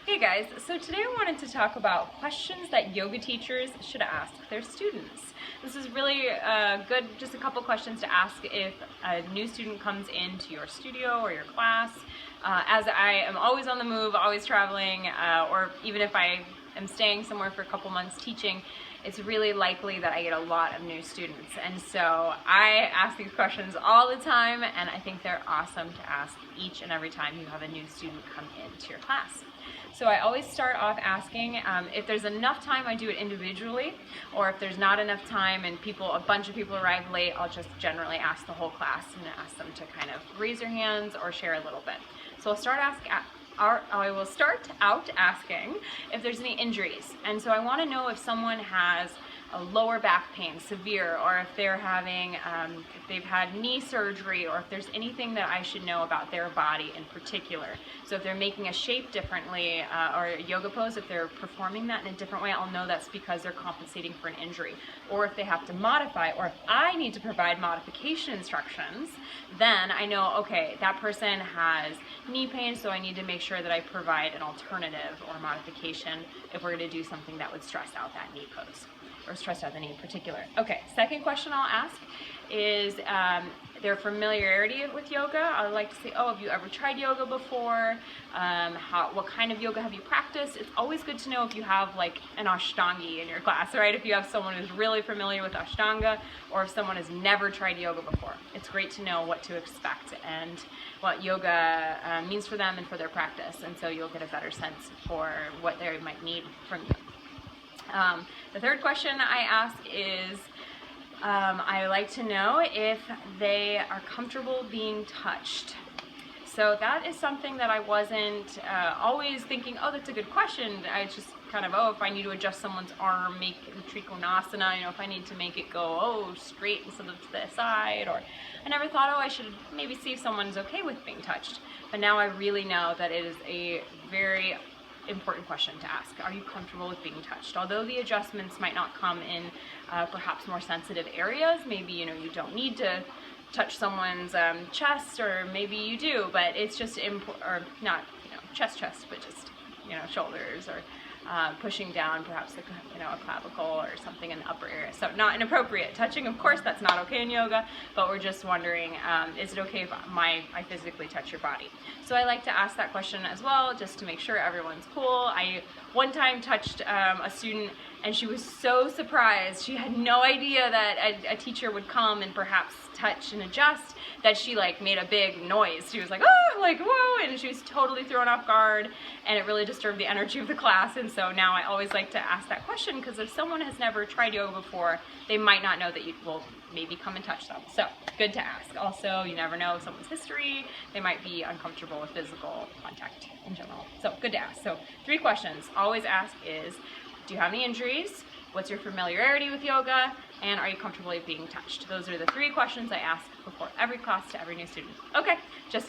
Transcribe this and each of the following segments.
Hey guys, so today I wanted to talk about questions that yoga teachers should ask their students. This is really good, just a couple questions to ask if a new student comes into your studio or your class. As I am always on the move, always traveling, or even if I am staying somewhere for a couple months teaching, it's really likely that I get a lot of new students. And so I ask these questions all the time, and I think they're awesome to ask each and every time you have a new student come into your class. So I always start off asking if there's enough time, I do it individually, or if there's not enough time and a bunch of people arrive late, I'll just generally ask the whole class and ask them to kind of raise their hands or share a little bit. So I will start out asking if there's any injuries. And so I want to know if someone has a lower back pain, severe, or if they're having, if they've had knee surgery, or if there's anything that I should know about their body in particular. So if they're making a shape differently, or a yoga pose, if they're performing that in a different way, I'll know that's because they're compensating for an injury. Or if they have to modify, or if I need to provide modification instructions, then I know, okay, that person has knee pain, so I need to make sure that I provide an alternative or modification if we're going to do something that would stress out that knee pose, or stress out the knee in particular. Okay, second question I'll ask is their familiarity with yoga. I like to say, oh, have you ever tried yoga before? What kind of yoga have you practiced? It's always good to know if you have like an Ashtangi in your class, right? If you have someone who's really familiar with Ashtanga, or if someone has never tried yoga before. It's great to know what to expect and what yoga means for them and for their practice, and so you'll get a better sense for what they might need from you. The third question I ask is, I like to know if they are comfortable being touched. So that is something that I wasn't always thinking, oh, that's a good question. I just kind of, oh, if I need to adjust someone's arm, make Trikonasana, if I need to make it go, oh, straight instead of to the side, or I never thought, oh, I should maybe see if someone's okay with being touched. But now I really know that it is a very important question to ask. Are you comfortable with being touched? Although the adjustments might not come in perhaps more sensitive areas, maybe you don't need to touch someone's chest, or maybe you do, but it's just or not chest, but just shoulders, or pushing down perhaps a clavicle or something in the upper area. So not inappropriate touching. Of course, that's not okay in yoga, but we're just wondering, is it okay if I physically touch your body? So I like to ask that question as well, just to make sure everyone's cool. I one time touched a student, and she was so surprised. She had no idea that a teacher would come and perhaps touch and adjust, that she made a big noise. She was like, oh, whoa, and she was totally thrown off guard, and it really disturbed the energy of the class. And so now I always like to ask that question, because if someone has never tried yoga before, they might not know that you will maybe come and touch them. So good to ask. Also, you never know someone's history. They might be uncomfortable with physical contact in general. So good to ask. So 3 questions always ask is, do you have any injuries? What's your familiarity with yoga? And are you comfortable being touched? Those are the 3 questions I ask before every class to every new student. Okay,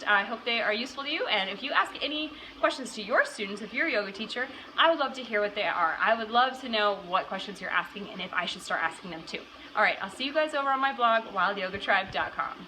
I hope they are useful to you. And if you ask any questions to your students, if you're a yoga teacher, I would love to hear what they are. I would love to know what questions you're asking and if I should start asking them too. All right, I'll see you guys over on my blog, wildyogatribe.com.